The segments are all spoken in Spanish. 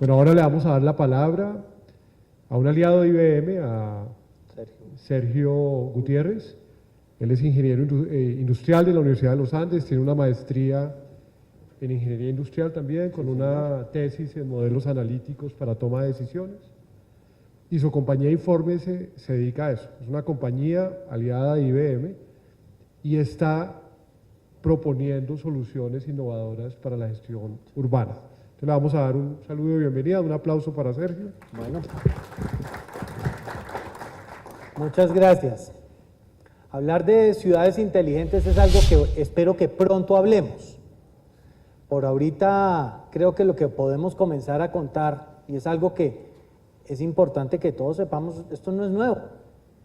Bueno, ahora le vamos a dar la palabra a un aliado de IBM, a Sergio Gutiérrez. Él es ingeniero industrial de la Universidad de los Andes, tiene una maestría en ingeniería industrial también, con una tesis en modelos analíticos para toma de decisiones. Y su compañía Informe se dedica a eso. Es una compañía aliada de IBM y está proponiendo soluciones innovadoras para la gestión urbana. Entonces le vamos a dar un saludo de bienvenida, un aplauso para Sergio. Bueno, muchas gracias. Hablar de ciudades inteligentes es algo que espero que pronto hablemos. Por ahorita creo que lo que podemos comenzar a contar, y es algo que es importante que todos sepamos, esto no es nuevo.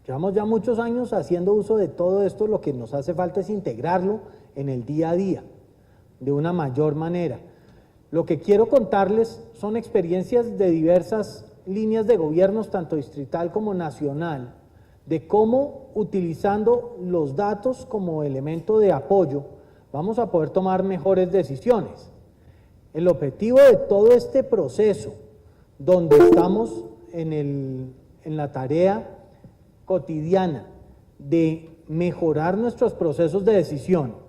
Llevamos ya muchos años haciendo uso de todo esto, lo que nos hace falta es integrarlo en el día a día, de una mayor manera. Lo que quiero contarles son experiencias de diversas líneas de gobiernos, tanto distrital como nacional, de cómo utilizando los datos como elemento de apoyo vamos a poder tomar mejores decisiones. El objetivo de todo este proceso, donde estamos en la tarea cotidiana de mejorar nuestros procesos de decisión,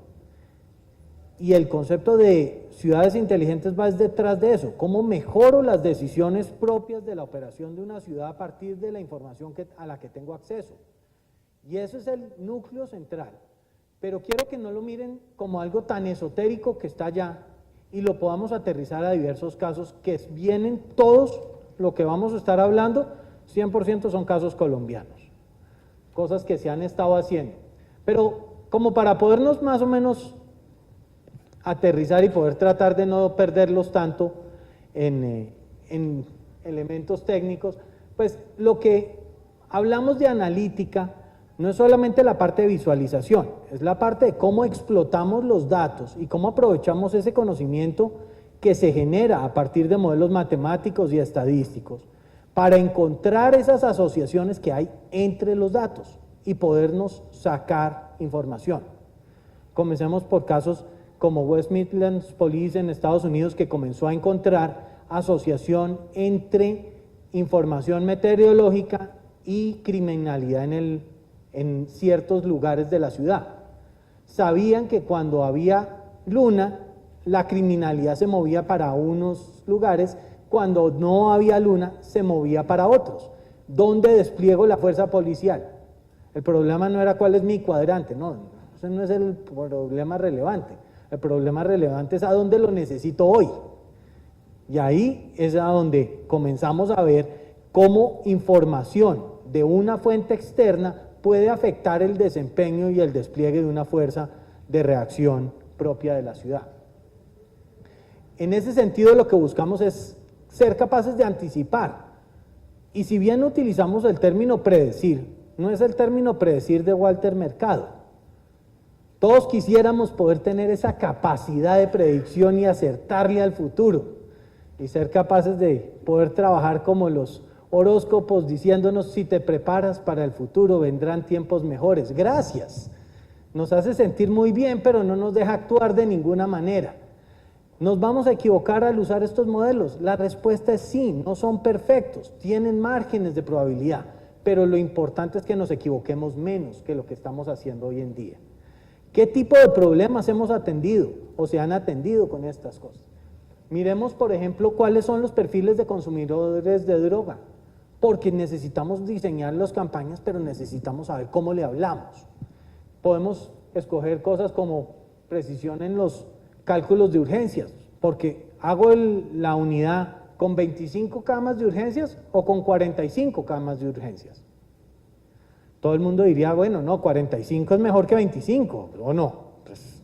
y el concepto de ciudades inteligentes va detrás de eso, cómo mejoro las decisiones propias de la operación de una ciudad a partir de la información a la que tengo acceso. Y eso es el núcleo central. Pero quiero que no lo miren como algo tan esotérico que está allá y lo podamos aterrizar a diversos casos que vienen todos, lo que vamos a estar hablando, 100% son casos colombianos, cosas que se han estado haciendo. Pero como para podernos más o menos aterrizar y poder tratar de no perderlos tanto en elementos técnicos, pues lo que hablamos de analítica no es solamente la parte de visualización, es la parte de cómo explotamos los datos y cómo aprovechamos ese conocimiento que se genera a partir de modelos matemáticos y estadísticos para encontrar esas asociaciones que hay entre los datos y podernos sacar información. Comencemos por casos como West Midlands Police en Estados Unidos, que comenzó a encontrar asociación entre información meteorológica y criminalidad en ciertos lugares de la ciudad. Sabían que cuando había luna, la criminalidad se movía para unos lugares, cuando no había luna, se movía para otros. ¿Dónde despliego la fuerza policial? El problema no era cuál es mi cuadrante, no, ese no es el problema relevante. El problema relevante es a dónde lo necesito hoy. Y ahí es a donde comenzamos a ver cómo información de una fuente externa puede afectar el desempeño y el despliegue de una fuerza de reacción propia de la ciudad. En ese sentido, lo que buscamos es ser capaces de anticipar. Y si bien utilizamos el término predecir, no es el término predecir de Walter Mercado. Todos quisiéramos poder tener esa capacidad de predicción y acertarle al futuro y ser capaces de poder trabajar como los horóscopos diciéndonos: si te preparas para el futuro vendrán tiempos mejores. Gracias. Nos hace sentir muy bien, pero no nos deja actuar de ninguna manera. ¿Nos vamos a equivocar al usar estos modelos? La respuesta es sí, no son perfectos, tienen márgenes de probabilidad, pero lo importante es que nos equivoquemos menos que lo que estamos haciendo hoy en día. ¿Qué tipo de problemas hemos atendido o se han atendido con estas cosas? Miremos, por ejemplo, cuáles son los perfiles de consumidores de droga, porque necesitamos diseñar las campañas, pero necesitamos saber cómo le hablamos. Podemos escoger cosas como precisión en los cálculos de urgencias, porque hago la unidad con 25 camas de urgencias o con 45 camas de urgencias. Todo el mundo diría, bueno, no, 45 es mejor que 25, o no, pues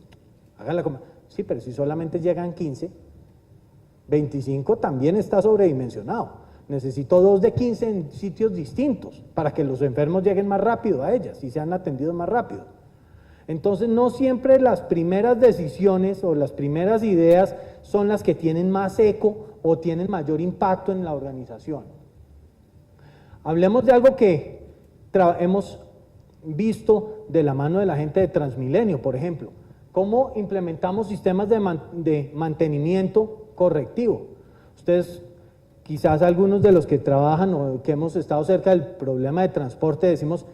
háganla como... Sí, pero si solamente llegan 15, 25 también está sobredimensionado. Necesito 2 de 15 en sitios distintos para que los enfermos lleguen más rápido a ellas y sean atendidos más rápido. Entonces, no siempre las primeras decisiones o las primeras ideas son las que tienen más eco o tienen mayor impacto en la organización. Hablemos de algo que hemos visto de la mano de la gente de Transmilenio, por ejemplo. ¿Cómo implementamos sistemas de mantenimiento correctivo? Ustedes quizás algunos de los que trabajan o que hemos estado cerca del problema de transporte decimos,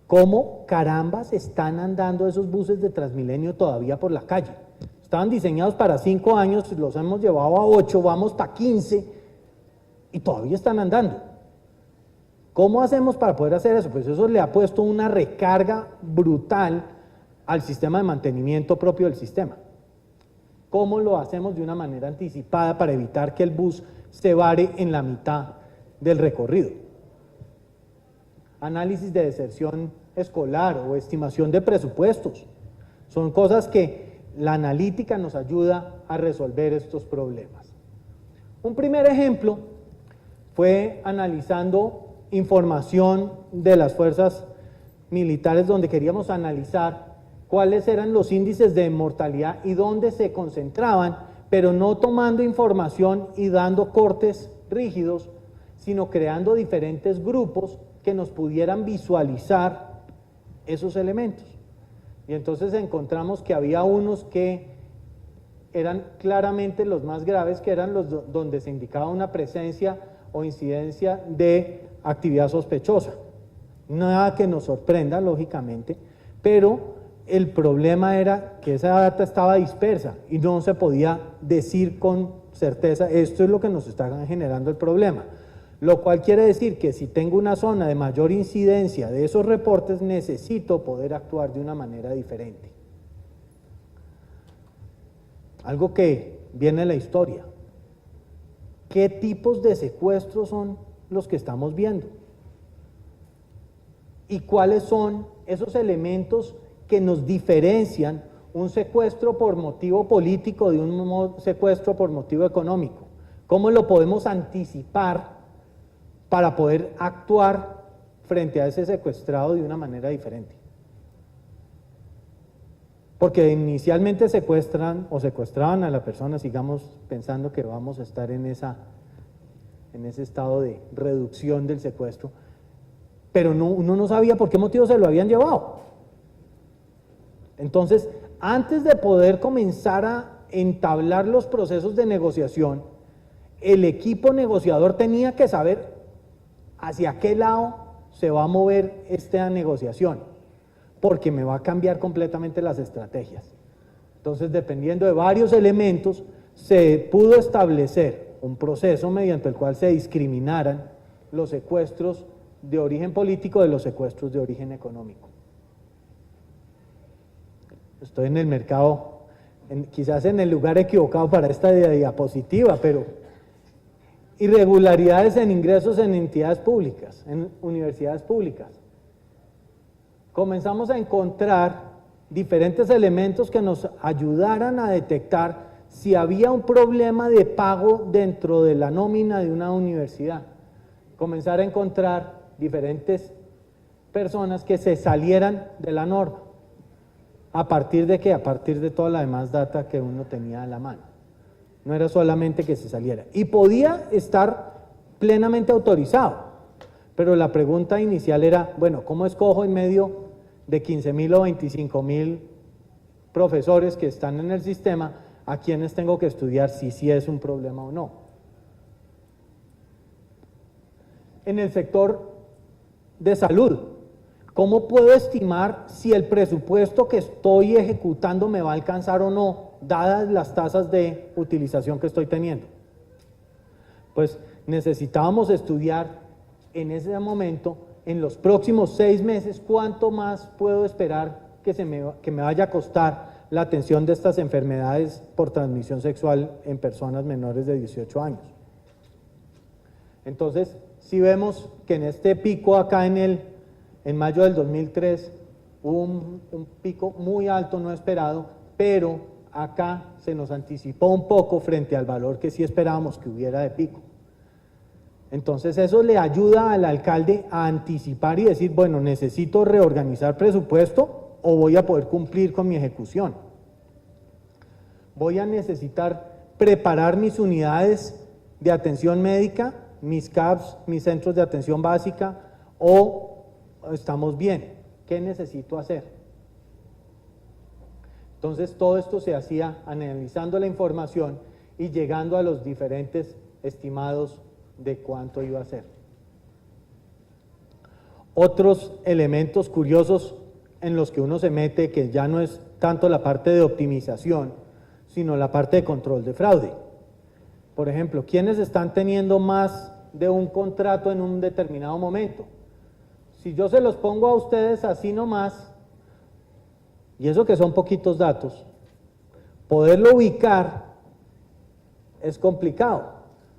¿cómo carambas están andando esos buses de Transmilenio todavía por la calle? Estaban diseñados para 5 años, los hemos llevado a 8, vamos para 15 y todavía están andando. ¿Cómo hacemos para poder hacer eso? Pues eso le ha puesto una recarga brutal al sistema de mantenimiento propio del sistema. ¿Cómo lo hacemos de una manera anticipada para evitar que el bus se vare en la mitad del recorrido? Análisis de deserción escolar o estimación de presupuestos. Son cosas que la analítica nos ayuda a resolver estos problemas. Un primer ejemplo fue analizando información de las fuerzas militares, donde queríamos analizar cuáles eran los índices de mortalidad y dónde se concentraban, pero no tomando información y dando cortes rígidos, sino creando diferentes grupos que nos pudieran visualizar esos elementos. Y entonces encontramos que había unos que eran claramente los más graves, que eran los donde se indicaba una presencia o incidencia de actividad sospechosa. Nada que nos sorprenda, lógicamente, pero el problema era que esa data estaba dispersa y no se podía decir con certeza, esto es lo que nos está generando el problema. Lo cual quiere decir que si tengo una zona de mayor incidencia de esos reportes, necesito poder actuar de una manera diferente. Algo que viene en la historia. ¿Qué tipos de secuestros son los que estamos viendo? ¿Y cuáles son esos elementos que nos diferencian un secuestro por motivo político de un secuestro por motivo económico? ¿Cómo lo podemos anticipar para poder actuar frente a ese secuestrado de una manera diferente? Porque inicialmente secuestran o secuestraban a la persona, sigamos pensando que vamos a estar en ese estado de reducción del secuestro, pero uno no sabía por qué motivo se lo habían llevado. Entonces, antes de poder comenzar a entablar los procesos de negociación, el equipo negociador tenía que saber hacia qué lado se va a mover esta negociación, porque me va a cambiar completamente las estrategias. Entonces, dependiendo de varios elementos, se pudo establecer un proceso mediante el cual se discriminaran los secuestros de origen político de los secuestros de origen económico. Estoy en el mercado, quizás en el lugar equivocado para esta diapositiva, pero irregularidades en ingresos en entidades públicas, en universidades públicas. Comenzamos a encontrar diferentes elementos que nos ayudaran a detectar si había un problema de pago dentro de la nómina de una universidad. Comenzar a encontrar diferentes personas que se salieran de la norma. ¿A partir de qué? A partir de toda la demás data que uno tenía a la mano. No era solamente que se saliera. Y podía estar plenamente autorizado. Pero la pregunta inicial era, bueno, ¿cómo escojo en medio de 15.000 o 25.000 profesores que están en el sistema a quienes tengo que estudiar si sí es un problema o no? En el sector de salud, ¿cómo puedo estimar si el presupuesto que estoy ejecutando me va a alcanzar o no, dadas las tasas de utilización que estoy teniendo? Pues necesitábamos estudiar en ese momento, en los próximos 6 meses, cuánto más puedo esperar que me vaya a costar la atención de estas enfermedades por transmisión sexual en personas menores de 18 años. Entonces, si vemos que en este pico acá en mayo del 2003 hubo un pico muy alto no esperado, pero acá se nos anticipó un poco frente al valor que sí esperábamos que hubiera de pico. Entonces eso le ayuda al alcalde a anticipar y decir, bueno, necesito reorganizar presupuesto o voy a poder cumplir con mi ejecución. Voy a necesitar preparar mis unidades de atención médica, mis CAPS, mis centros de atención básica, o estamos bien. ¿Qué necesito hacer? Entonces todo esto se hacía analizando la información y llegando a los diferentes estimados de cuánto iba a ser. Otros elementos curiosos en los que uno se mete, que ya no es tanto la parte de optimización, sino la parte de control de fraude. Por ejemplo, ¿quiénes están teniendo más de un contrato en un determinado momento? Si yo se los pongo a ustedes así nomás, y eso que son poquitos datos, poderlo ubicar es complicado,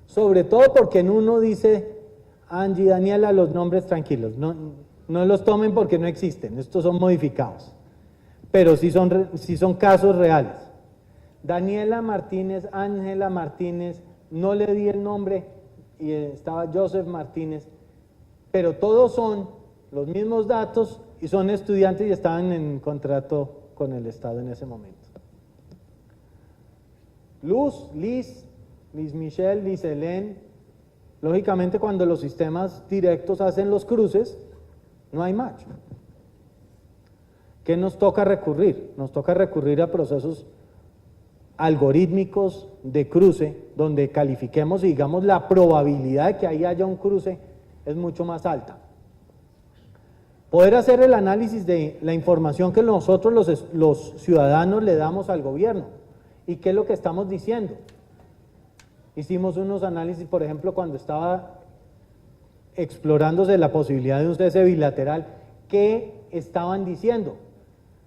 sobre todo porque en uno dice Angie, Daniela, los nombres tranquilos, no los tomen porque no existen, estos son modificados, pero sí son casos reales. Daniela Martínez, Ángela Martínez, no le di el nombre y estaba Joseph Martínez, pero todos son los mismos datos y son estudiantes y estaban en contrato con el Estado en ese momento. Luz, Liz Michelle, Liz Hélène, lógicamente cuando los sistemas directos hacen los cruces, no hay match. ¿Qué nos toca recurrir? Nos toca recurrir a procesos algorítmicos de cruce, donde califiquemos y digamos la probabilidad de que ahí haya un cruce es mucho más alta. Poder hacer el análisis de la información que nosotros los ciudadanos le damos al gobierno y qué es lo que estamos diciendo. Hicimos unos análisis, por ejemplo, cuando estaba explorándose la posibilidad de un cese bilateral, ¿qué estaban diciendo?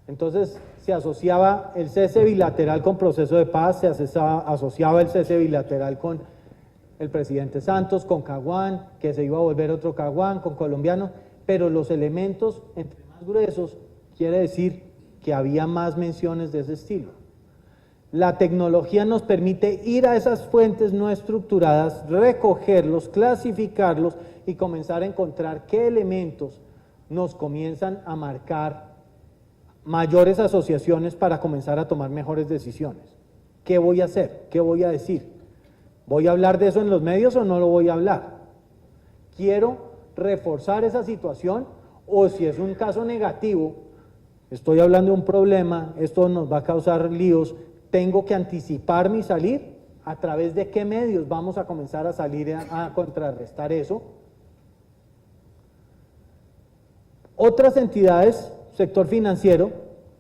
Entonces se asociaba el cese bilateral con proceso de paz, se asociaba el cese bilateral con el presidente Santos, con Caguán, que se iba a volver otro Caguán, con colombianos, pero los elementos entre más gruesos quiere decir que había más menciones de ese estilo. La tecnología nos permite ir a esas fuentes no estructuradas, recogerlos, clasificarlos y comenzar a encontrar qué elementos nos comienzan a marcar mayores asociaciones para comenzar a tomar mejores decisiones. ¿Qué voy a hacer? ¿Qué voy a decir? ¿Voy a hablar de eso en los medios o no lo voy a hablar? ¿Quiero reforzar esa situación o si es un caso negativo, estoy hablando de un problema, esto nos va a causar líos, tengo que anticipar mi salir? ¿A través de qué medios vamos a comenzar a salir a contrarrestar eso? Otras entidades, sector financiero,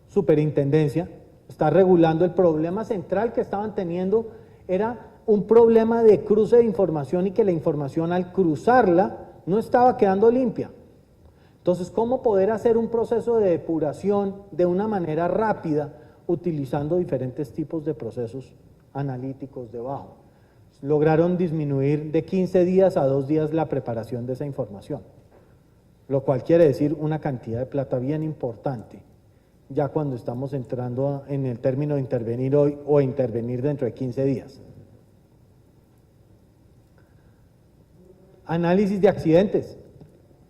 superintendencia, está regulando el problema central que estaban teniendo, era un problema de cruce de información y que la información al cruzarla no estaba quedando limpia. Entonces, ¿cómo poder hacer un proceso de depuración de una manera rápida utilizando diferentes tipos de procesos analíticos debajo? Lograron disminuir de 15 días a 2 días la preparación de esa información, lo cual quiere decir una cantidad de plata bien importante, ya cuando estamos entrando en el término de intervenir hoy o intervenir dentro de 15 días. Análisis de accidentes,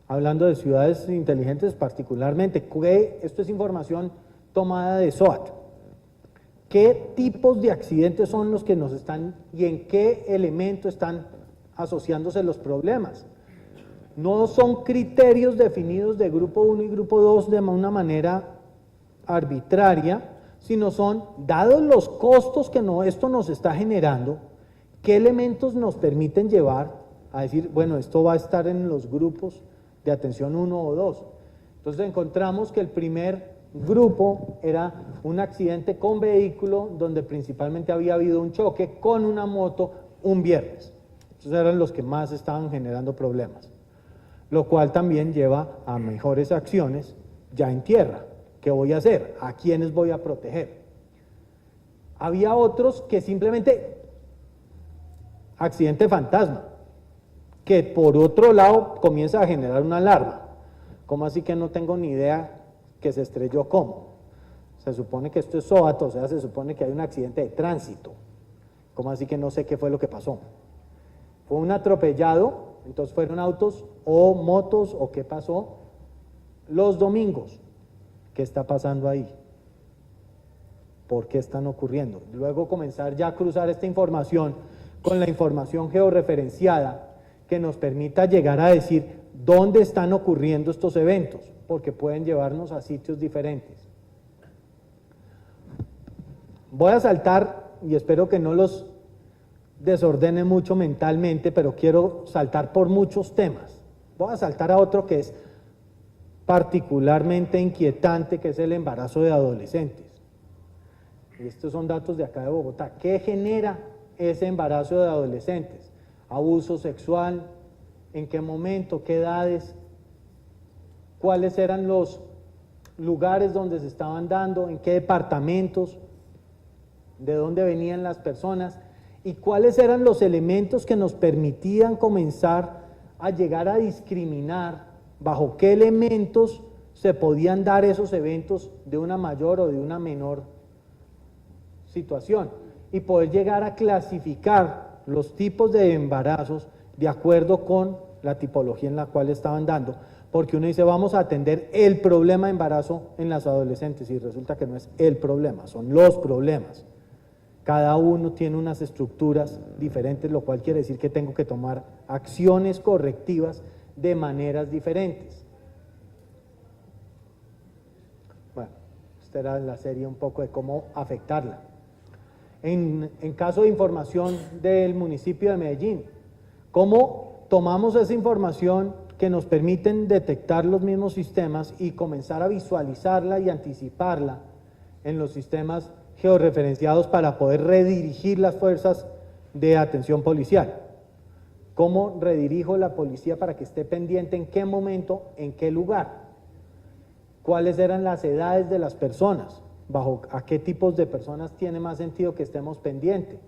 hablando de ciudades inteligentes particularmente, esto es información tomada de SOAT. ¿Qué tipos de accidentes son los que nos están y en qué elemento están asociándose los problemas? No son criterios definidos de grupo 1 y grupo 2 de una manera arbitraria, sino son, dados los costos que esto nos está generando, qué elementos nos permiten llevar a decir, bueno, esto va a estar en los grupos de atención 1 o 2. Entonces encontramos que el primer grupo era un accidente con vehículo donde principalmente había habido un choque con una moto un viernes. Esos eran los que más estaban generando problemas, lo cual también lleva a mejores acciones ya en tierra. ¿Qué voy a hacer? ¿A quiénes voy a proteger? Había otros que simplemente accidente fantasma, que por otro lado comienza a generar una alarma. ¿Cómo así que no tengo ni idea que se estrelló cómo? Se supone que esto es SOAT, o sea, se supone que hay un accidente de tránsito. ¿Cómo así que no sé qué fue lo que pasó? ¿Fue un atropellado? Entonces fueron autos o motos o qué pasó. Los domingos, ¿qué está pasando ahí? ¿Por qué están ocurriendo? Luego comenzar ya a cruzar esta información con la información georreferenciada que nos permita llegar a decir dónde están ocurriendo estos eventos, porque pueden llevarnos a sitios diferentes. Voy a saltar, y espero que no los desordene mucho mentalmente, pero quiero saltar por muchos temas. Voy a saltar a otro que es particularmente inquietante, que es el embarazo de adolescentes. Y estos son datos de acá de Bogotá. ¿Qué genera ese embarazo de adolescentes? Abuso sexual, ¿en qué momento, qué edades? ¿Cuáles eran los lugares donde se estaban dando? ¿En qué departamentos? ¿De dónde venían las personas? ¿Y cuáles eran los elementos que nos permitían comenzar a llegar a discriminar bajo qué elementos se podían dar esos eventos de una mayor o de una menor situación? Y poder llegar a clasificar los tipos de embarazos de acuerdo con la tipología en la cual estaban dando, porque uno dice vamos a atender el problema de embarazo en las adolescentes y resulta que no es el problema, son los problemas. Cada uno tiene unas estructuras diferentes, lo cual quiere decir que tengo que tomar acciones correctivas de maneras diferentes. Bueno, esta era la serie un poco de cómo afectarla. En caso de información del municipio de Medellín, ¿cómo tomamos esa información que nos permiten detectar los mismos sistemas y comenzar a visualizarla y anticiparla en los sistemas georreferenciados para poder redirigir las fuerzas de atención policial? ¿Cómo redirijo la policía para que esté pendiente en qué momento, en qué lugar? ¿Cuáles eran las edades de las personas? ¿Bajo a qué tipos de personas tiene más sentido que estemos pendientes?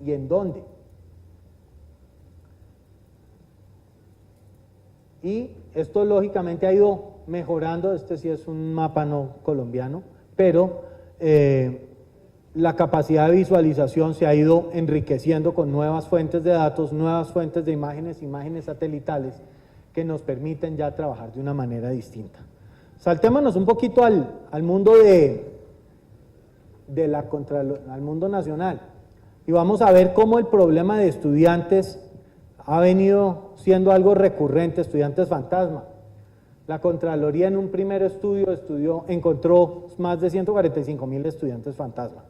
¿Y en dónde? Y esto lógicamente ha ido mejorando, este sí es un mapa no colombiano, pero la capacidad de visualización se ha ido enriqueciendo con nuevas fuentes de datos, nuevas fuentes de imágenes satelitales que nos permiten ya trabajar de una manera distinta. Saltémonos un poquito al mundo al mundo nacional y vamos a ver cómo el problema de estudiantes ha venido siendo algo recurrente, estudiantes fantasma. La Contraloría en un primer estudio encontró más de 145.000 estudiantes fantasma.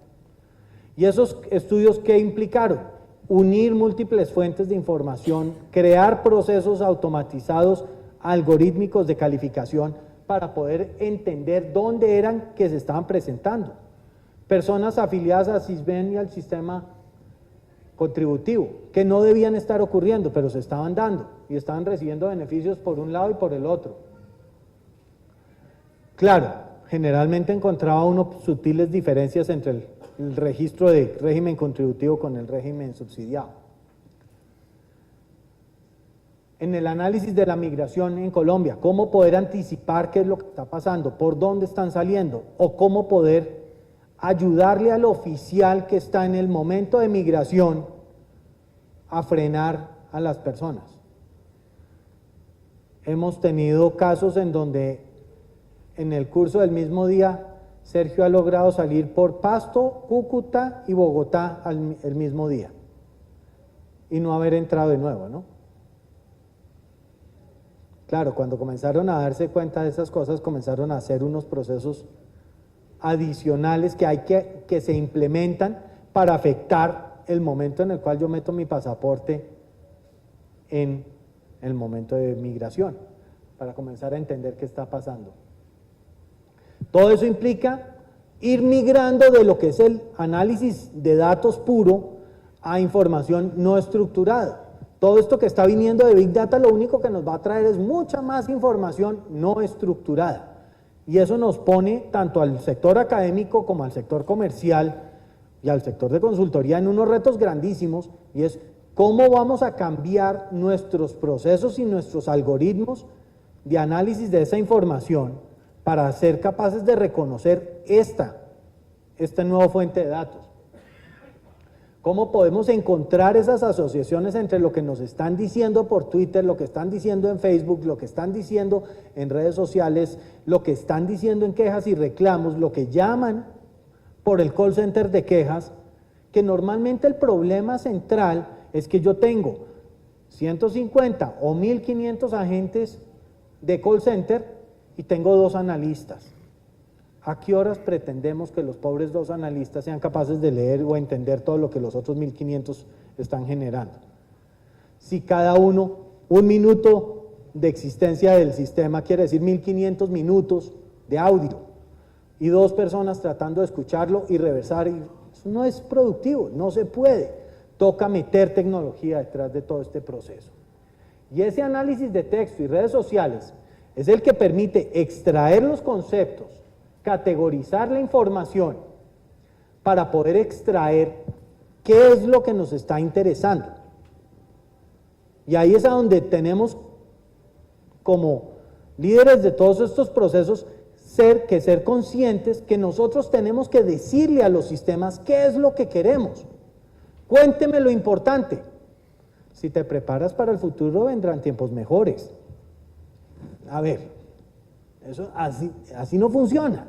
¿Y esos estudios qué implicaron? Unir múltiples fuentes de información, crear procesos automatizados, algorítmicos de calificación para poder entender dónde eran que se estaban presentando. Personas afiliadas a SISBEN y al sistema contributivo, que no debían estar ocurriendo, pero se estaban dando y estaban recibiendo beneficios por un lado y por el otro. Claro, generalmente encontraba uno sutiles diferencias entre el registro de régimen contributivo con el régimen subsidiado. En el análisis de la migración en Colombia, cómo poder anticipar qué es lo que está pasando, por dónde están saliendo, o cómo poder ayudarle al oficial que está en el momento de migración a frenar a las personas. Hemos tenido casos en donde en el curso del mismo día Sergio ha logrado salir por Pasto, Cúcuta y Bogotá el mismo día y no haber entrado de nuevo, ¿no? Claro, cuando comenzaron a darse cuenta de esas cosas, comenzaron a hacer unos procesos adicionales que se implementan para afectar el momento en el cual yo meto mi pasaporte en el momento de migración, para comenzar a entender qué está pasando. Todo eso implica ir migrando de lo que es el análisis de datos puro a información no estructurada. Todo esto que está viniendo de Big Data lo único que nos va a traer es mucha más información no estructurada. Y eso nos pone tanto al sector académico como al sector comercial y al sector de consultoría en unos retos grandísimos, y es cómo vamos a cambiar nuestros procesos y nuestros algoritmos de análisis de esa información para ser capaces de reconocer esta nueva fuente de datos. ¿Cómo podemos encontrar esas asociaciones entre lo que nos están diciendo por Twitter, lo que están diciendo en Facebook, lo que están diciendo en redes sociales, lo que están diciendo en quejas y reclamos, lo que llaman por el call center de quejas, que normalmente el problema central es que yo tengo 150 o 1.500 agentes de call center y tengo 2 analistas. ¿A qué horas pretendemos que los pobres 2 analistas sean capaces de leer o entender todo lo que los otros 1500 están generando? Si cada uno, 1 minuto de existencia del sistema quiere decir 1500 minutos de audio y 2 personas tratando de escucharlo y reversar, eso no es productivo, no se puede. Toca meter tecnología detrás de todo este proceso. Y ese análisis de texto y redes sociales es el que permite extraer los conceptos, categorizar la información para poder extraer qué es lo que nos está interesando. Y ahí es a donde tenemos como líderes de todos estos procesos ser conscientes que nosotros tenemos que decirle a los sistemas qué es lo que queremos. Cuénteme lo importante. Si te preparas para el futuro vendrán tiempos mejores. A ver, eso así no funciona.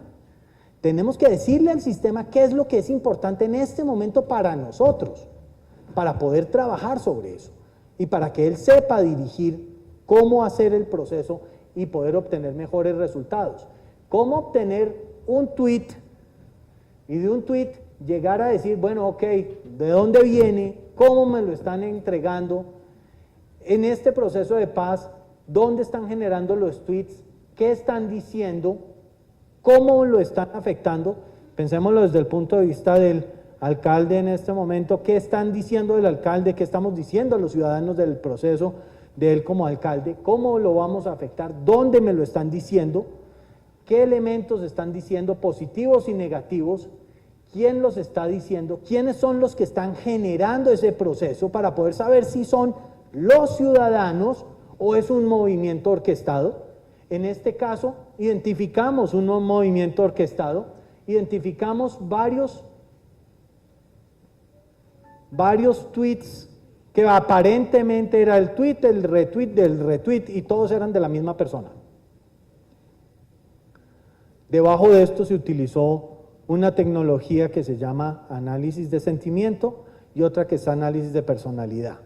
Tenemos que decirle al sistema qué es lo que es importante en este momento para nosotros, para poder trabajar sobre eso y para que él sepa dirigir cómo hacer el proceso y poder obtener mejores resultados. Cómo obtener un tweet y de un tweet llegar a decir, bueno, ok, ¿de dónde viene? ¿Cómo me lo están entregando? En este proceso de paz, ¿dónde están generando los tweets? ¿Qué están diciendo? ¿Cómo lo están afectando? Pensémoslo desde el punto de vista del alcalde en este momento. ¿Qué están diciendo del alcalde? ¿Qué estamos diciendo a los ciudadanos del proceso de él como alcalde? ¿Cómo lo vamos a afectar? ¿Dónde me lo están diciendo? ¿Qué elementos están diciendo positivos y negativos? ¿Quién los está diciendo? ¿Quiénes son los que están generando ese proceso para poder saber si son los ciudadanos o es un movimiento orquestado? En este caso, identificamos un movimiento orquestado, identificamos varios tweets que aparentemente era el tweet, el retweet del retweet y todos eran de la misma persona. Debajo de esto se utilizó una tecnología que se llama análisis de sentimiento y otra que es análisis de personalidad,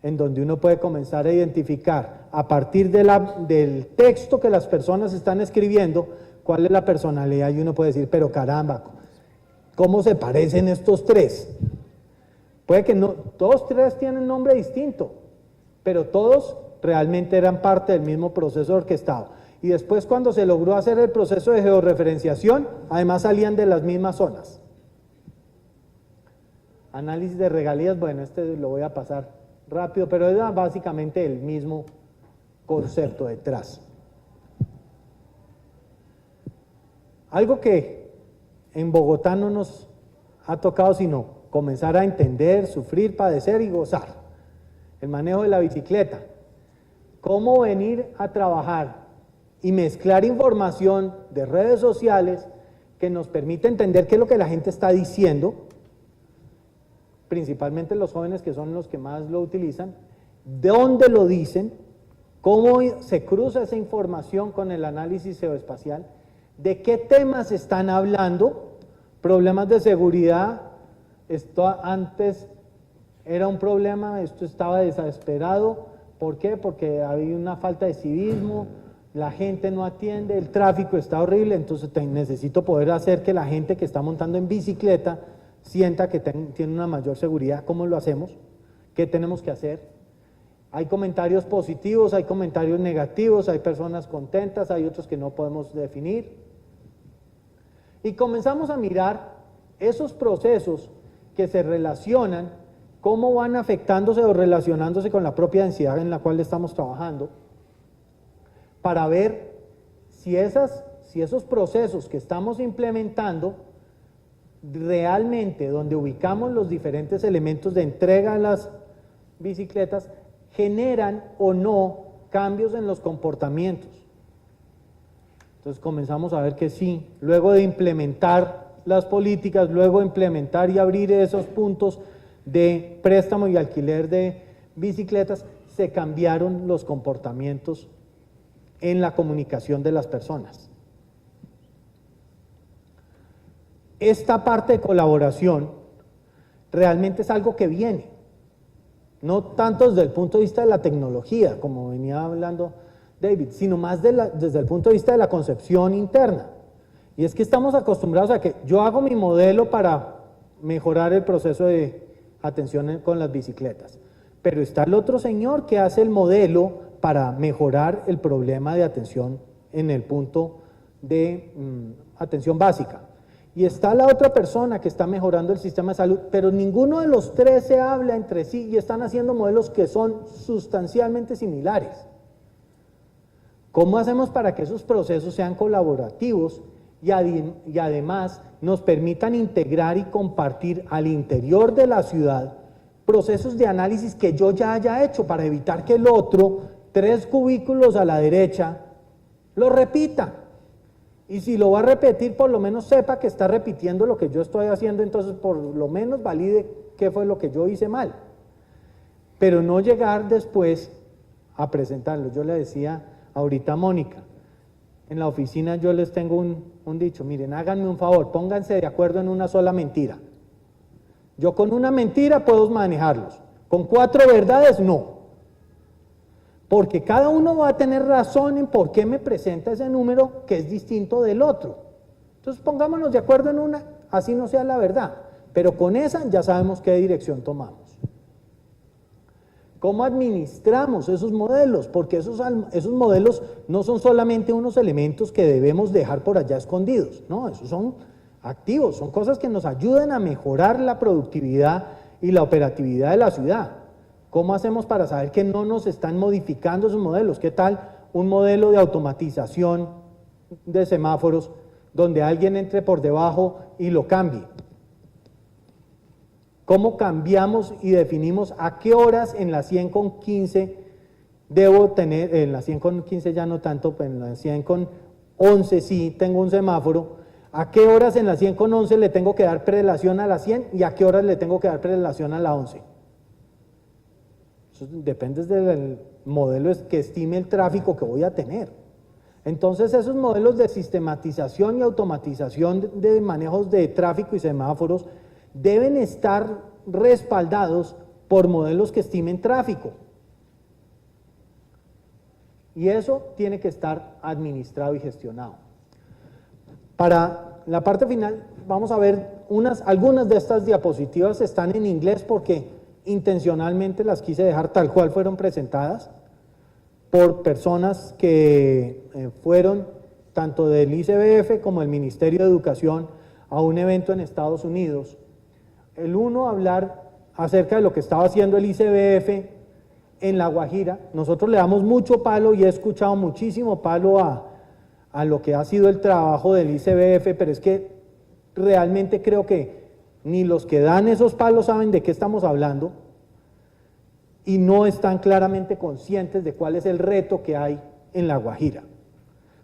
en donde uno puede comenzar a identificar a partir del texto que las personas están escribiendo cuál es la personalidad y uno puede decir, pero caramba, ¿cómo se parecen estos 3? Puede que no, todos 3 tienen nombre distinto, pero todos realmente eran parte del mismo proceso orquestado. Y después cuando se logró hacer el proceso de georreferenciación, además salían de las mismas zonas. Análisis de regalías, bueno, este lo voy a pasar rápido, pero es básicamente el mismo concepto detrás. Algo que en Bogotá no nos ha tocado sino comenzar a entender, sufrir, padecer y gozar. El manejo de la bicicleta. Cómo venir a trabajar y mezclar información de redes sociales que nos permite entender qué es lo que la gente está diciendo, principalmente los jóvenes que son los que más lo utilizan, de dónde lo dicen, cómo se cruza esa información con el análisis geoespacial, de qué temas están hablando, problemas de seguridad, esto antes era un problema, esto estaba desesperado, ¿por qué? Porque había una falta de civismo, la gente no atiende, el tráfico está horrible, entonces necesito poder hacer que la gente que está montando en bicicleta sienta que tiene una mayor seguridad. ¿Cómo lo hacemos? ¿Qué tenemos que hacer? Hay comentarios positivos, hay comentarios negativos, hay personas contentas, hay otros que no podemos definir. Y comenzamos a mirar esos procesos que se relacionan, cómo van afectándose o relacionándose con la propia densidad en la cual estamos trabajando, para ver si esos procesos que estamos implementando realmente donde ubicamos los diferentes elementos de entrega de las bicicletas generan o no cambios en los comportamientos. Entonces comenzamos a ver que sí, luego de implementar las políticas, luego de implementar y abrir esos puntos de préstamo y alquiler de bicicletas, se cambiaron los comportamientos en la comunicación de las personas. Esta parte de colaboración realmente es algo que viene, no tanto desde el punto de vista de la tecnología, como venía hablando David, sino más desde el punto de vista de la concepción interna. Y es que estamos acostumbrados a que yo hago mi modelo para mejorar el proceso de atención con las bicicletas, pero está el otro señor que hace el modelo para mejorar el problema de atención en el punto de atención básica. Y está la otra persona que está mejorando el sistema de salud, pero ninguno de los tres se habla entre sí y están haciendo modelos que son sustancialmente similares. ¿Cómo hacemos para que esos procesos sean colaborativos y además nos permitan integrar y compartir al interior de la ciudad procesos de análisis que yo ya haya hecho para evitar que el otro, 3 cubículos a la derecha, lo repita? Y si lo va a repetir, por lo menos sepa que está repitiendo lo que yo estoy haciendo, entonces por lo menos valide qué fue lo que yo hice mal. Pero no llegar después a presentarlo. Yo le decía ahorita a Mónica, en la oficina yo les tengo un dicho, miren, háganme un favor, pónganse de acuerdo en una sola mentira. Yo con una mentira puedo manejarlos, con 4 verdades no. Porque cada uno va a tener razón en por qué me presenta ese número que es distinto del otro. Entonces pongámonos de acuerdo en una, así no sea la verdad, pero con esa ya sabemos qué dirección tomamos. ¿Cómo administramos esos modelos? Porque esos modelos no son solamente unos elementos que debemos dejar por allá escondidos, no, esos son activos, son cosas que nos ayudan a mejorar la productividad y la operatividad de la ciudad. ¿Cómo hacemos para saber que no nos están modificando esos modelos? ¿Qué tal un modelo de automatización de semáforos donde alguien entre por debajo y lo cambie? ¿Cómo cambiamos y definimos a qué horas en la 100:15 debo tener, en la 100:15 ya no tanto, pero en la 100:11 sí tengo un semáforo, a qué horas en la 100:11 le tengo que dar prelación a la 100 y a qué horas le tengo que dar prelación a la 11? Eso depende del modelo que estime el tráfico que voy a tener. Entonces esos modelos de sistematización y automatización de manejos de tráfico y semáforos deben estar respaldados por modelos que estimen tráfico. Y eso tiene que estar administrado y gestionado. Para la parte final vamos a ver algunas de estas diapositivas están en inglés porque intencionalmente las quise dejar tal cual fueron presentadas por personas que fueron tanto del ICBF como del Ministerio de Educación a un evento en Estados Unidos. El uno hablar acerca de lo que estaba haciendo el ICBF en La Guajira. Nosotros le damos mucho palo y he escuchado muchísimo palo a lo que ha sido el trabajo del ICBF, pero es que realmente creo que ni los que dan esos palos saben de qué estamos hablando y no están claramente conscientes de cuál es el reto que hay en La Guajira.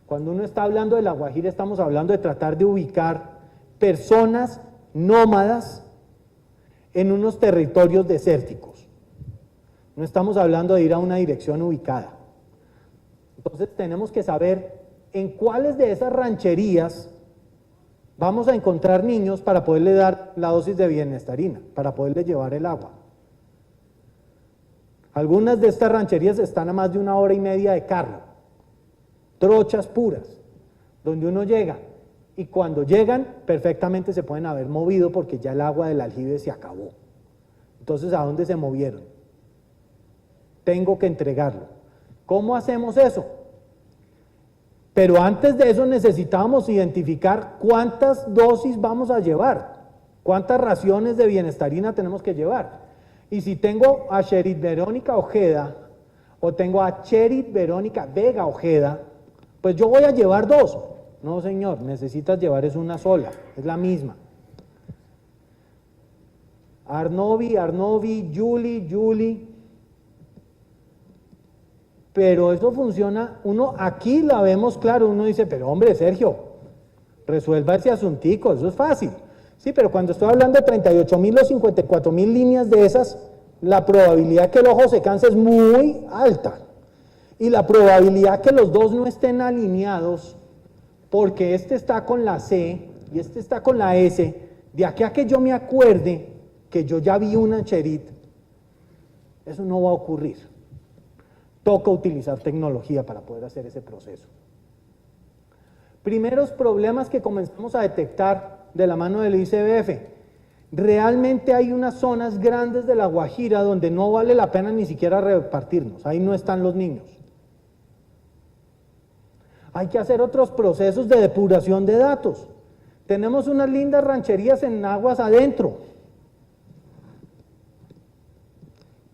Cuando uno está hablando de La Guajira, estamos hablando de tratar de ubicar personas nómadas en unos territorios desérticos. No estamos hablando de ir a una dirección ubicada. Entonces tenemos que saber en cuáles de esas rancherías vamos a encontrar niños para poderle dar la dosis de bienestarina, para poderle llevar el agua. Algunas de estas rancherías están a más de 1 hora y media de carro, trochas puras, donde uno llega y cuando llegan perfectamente se pueden haber movido porque ya el agua del aljibe se acabó. Entonces, ¿a dónde se movieron? Tengo que entregarlo. ¿Cómo hacemos eso? Pero antes de eso necesitamos identificar cuántas dosis vamos a llevar, cuántas raciones de bienestarina tenemos que llevar. Y si tengo a Cheryl Verónica Ojeda o tengo a Cheryl Verónica Vega Ojeda, pues yo voy a llevar 2. No, señor, necesitas llevar es una sola, es la misma. Arnovi, Julie. Pero eso funciona, uno aquí la vemos claro, uno dice, pero hombre, Sergio, resuelva ese asuntico, eso es fácil. Sí, pero cuando estoy hablando de 38.000 o 54.000 líneas de esas, la probabilidad que el ojo se canse es muy alta. Y la probabilidad que los dos no estén alineados, porque este está con la C y este está con la S, de aquí a que yo me acuerde que yo ya vi una Cherit, eso no va a ocurrir. Toca utilizar tecnología para poder hacer ese proceso. Primeros problemas que comenzamos a detectar de la mano del ICBF. Realmente hay unas zonas grandes de La Guajira donde no vale la pena ni siquiera repartirnos, ahí no están los niños. Hay que hacer otros procesos de depuración de datos. Tenemos unas lindas rancherías en aguas adentro.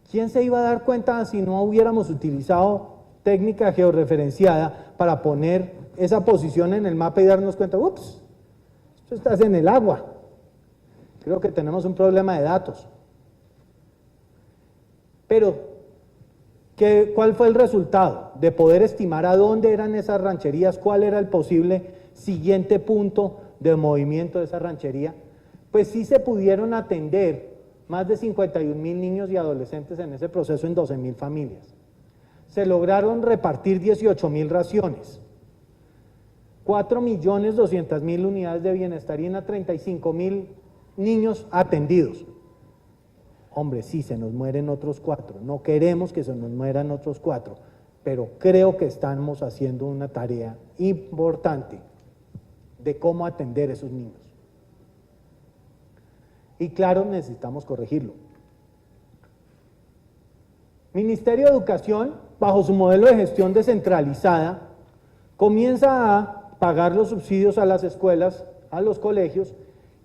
¿Quién se iba a dar cuenta si no hubiéramos utilizado técnica georreferenciada para poner esa posición en el mapa y darnos cuenta, ups, esto está en el agua? Creo que tenemos un problema de datos. Pero, ¿cuál fue el resultado? De poder estimar a dónde eran esas rancherías, cuál era el posible siguiente punto de movimiento de esa ranchería. Pues sí se pudieron atender más de 51,000 niños y adolescentes en ese proceso en 12,000 familias. Se lograron repartir 18,000 raciones, 4,200,000 unidades de bienestar y en 35,000 niños atendidos. Hombre, sí, se nos mueren otros 4, no queremos que se nos mueran otros 4, pero creo que estamos haciendo una tarea importante de cómo atender a esos niños. Y claro, necesitamos corregirlo. Ministerio de Educación, bajo su modelo de gestión descentralizada, comienza a pagar los subsidios a las escuelas, a los colegios,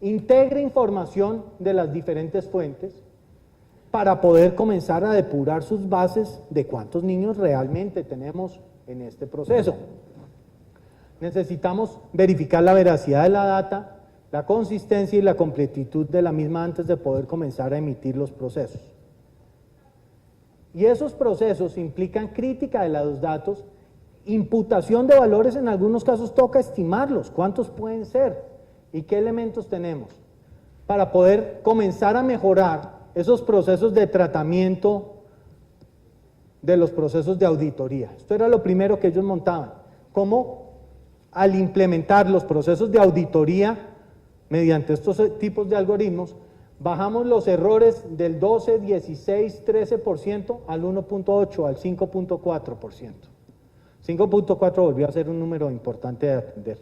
integra información de las diferentes fuentes para poder comenzar a depurar sus bases de cuántos niños realmente tenemos en este proceso. Necesitamos verificar la veracidad de la data, la consistencia y la completitud de la misma antes de poder comenzar a emitir los procesos. Y esos procesos implican crítica de los datos, imputación de valores, en algunos casos toca estimarlos, cuántos pueden ser y qué elementos tenemos para poder comenzar a mejorar esos procesos de tratamiento de los procesos de auditoría. Esto era lo primero que ellos montaban, cómo al implementar los procesos de auditoría mediante estos tipos de algoritmos, bajamos los errores del 12, 16, 13% al 1.8, al 5.4%. 5.4 volvió a ser un número importante de atender.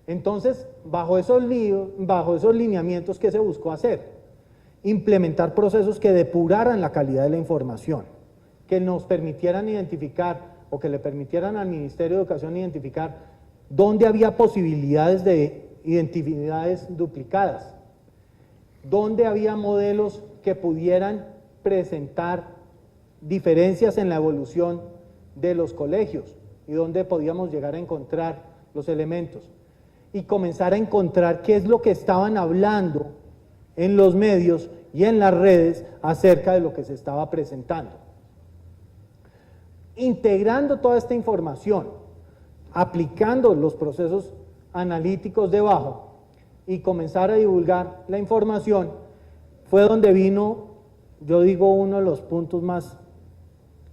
Entonces, bajo esos lineamientos, ¿qué se buscó hacer? Implementar procesos que depuraran la calidad de la información, que nos permitieran identificar o que le permitieran al Ministerio de Educación identificar dónde había posibilidades de identidades duplicadas, dónde había modelos que pudieran presentar diferencias en la evolución de los colegios y dónde podíamos llegar a encontrar los elementos y comenzar a encontrar qué es lo que estaban hablando en los medios y en las redes acerca de lo que se estaba presentando. Integrando toda esta información, aplicando los procesos analíticos debajo y comenzar a divulgar la información, fue donde vino, yo digo, uno de los puntos más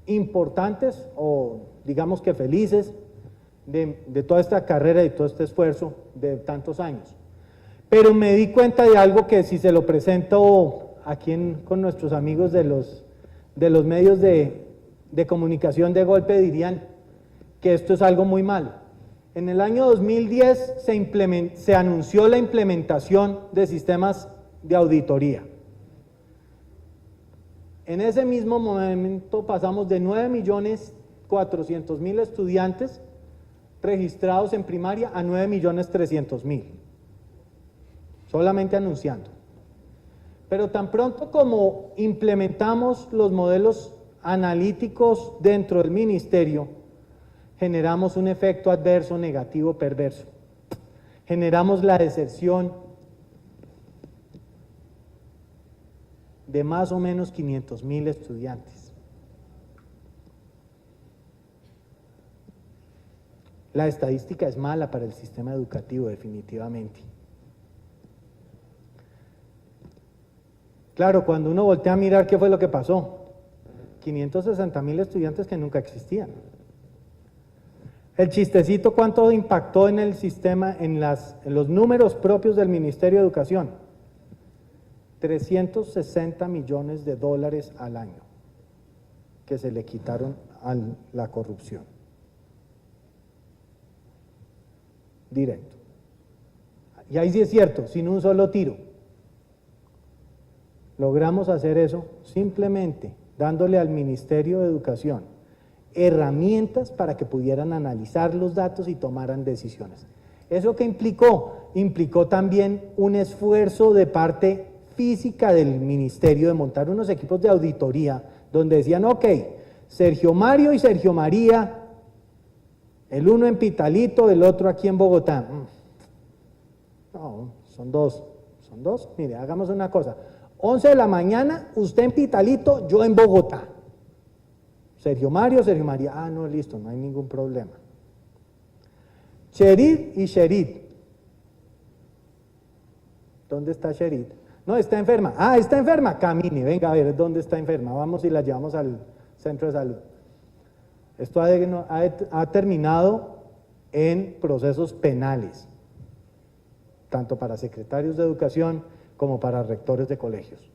importantes o digamos que felices de toda esta carrera y todo este esfuerzo de tantos años. Pero me di cuenta de algo que si se lo presento aquí con nuestros amigos de los medios de comunicación de golpe dirían que esto es algo muy malo. En el año 2010 se anunció la implementación de sistemas de auditoría. En ese mismo momento pasamos de 9,400,000 estudiantes registrados en primaria a 9,300,000, solamente anunciando. Pero tan pronto como implementamos los modelos analíticos dentro del ministerio, generamos un efecto adverso, negativo, perverso. Generamos la deserción de más o menos 500,000 estudiantes. La estadística es mala para el sistema educativo, definitivamente. Claro, cuando uno voltea a mirar qué fue lo que pasó, 560,000 estudiantes que nunca existían. El chistecito, ¿cuánto impactó en el sistema, en los números propios del Ministerio de Educación? 360 millones de dólares al año que se le quitaron a la corrupción. directo. Y ahí sí es cierto, sin un solo tiro. Logramos hacer eso simplemente dándole al Ministerio de Educación herramientas para que pudieran analizar los datos y tomaran decisiones. ¿Eso qué implicó? Implicó también un esfuerzo de parte física del ministerio de montar unos equipos de auditoría donde decían, ok, Sergio Mario y Sergio María, el uno en Pitalito, el otro aquí en Bogotá. No, son dos, mire, hagamos una cosa, 11 de la mañana, usted en Pitalito, yo en Bogotá. Sergio Mario, Sergio María, no, listo, no hay ningún problema. Sherid y Sherid. ¿Dónde está Sherid? No, está enferma. Está enferma, camine, venga a ver dónde está enferma, vamos y la llevamos al centro de salud. Esto ha terminado en procesos penales, tanto para secretarios de educación como para rectores de colegios.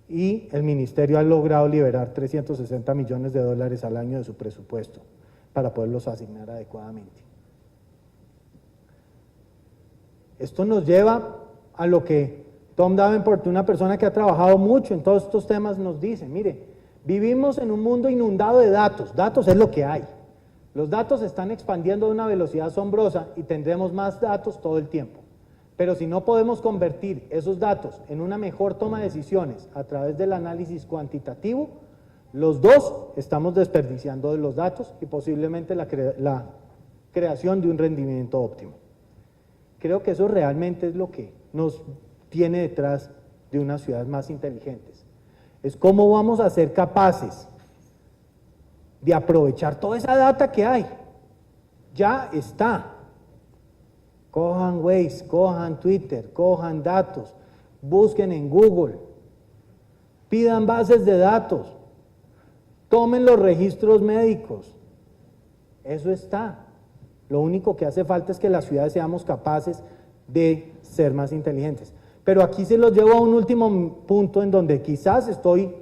Y el ministerio ha logrado liberar 360 millones de dólares al año de su presupuesto para poderlos asignar adecuadamente. Esto nos lleva a lo que Tom Davenport, una persona que ha trabajado mucho en todos estos temas, nos dice, mire, vivimos en un mundo inundado de datos, datos es lo que hay. Los datos se están expandiendo a una velocidad asombrosa y tendremos más datos todo el tiempo. Pero si no podemos convertir esos datos en una mejor toma de decisiones a través del análisis cuantitativo, los dos estamos desperdiciando de los datos y posiblemente la creación de un rendimiento óptimo. Creo que eso realmente es lo que nos tiene detrás de unas ciudades más inteligentes. Es cómo vamos a ser capaces de aprovechar toda esa data que hay. Ya está. Cojan Waze, cojan Twitter, cojan datos, busquen en Google, pidan bases de datos, tomen los registros médicos. Eso está. Lo único que hace falta es que las ciudades seamos capaces de ser más inteligentes. Pero aquí se los llevo a un último punto en donde quizás estoy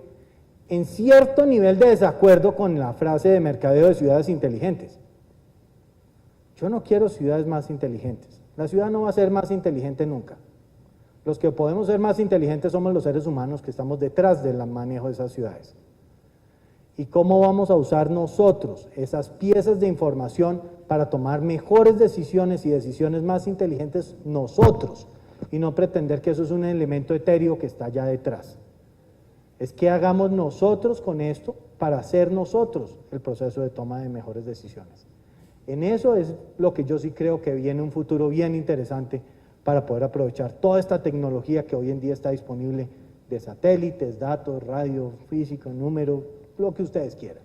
en cierto nivel de desacuerdo con la frase de mercadeo de ciudades inteligentes. Yo no quiero ciudades más inteligentes. La ciudad no va a ser más inteligente nunca. Los que podemos ser más inteligentes somos los seres humanos que estamos detrás del manejo de esas ciudades. ¿Y cómo vamos a usar nosotros esas piezas de información para tomar mejores decisiones y decisiones más inteligentes nosotros? Y no pretender que eso es un elemento etéreo que está allá detrás. Es que hagamos nosotros con esto para hacer nosotros el proceso de toma de mejores decisiones. En eso es lo que yo sí creo que viene un futuro bien interesante para poder aprovechar toda esta tecnología que hoy en día está disponible de satélites, datos, radio, físico, número, lo que ustedes quieran.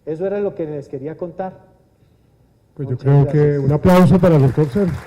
Eso era lo que les quería contar. Pues yo creo que un aplauso para el doctor Sergio.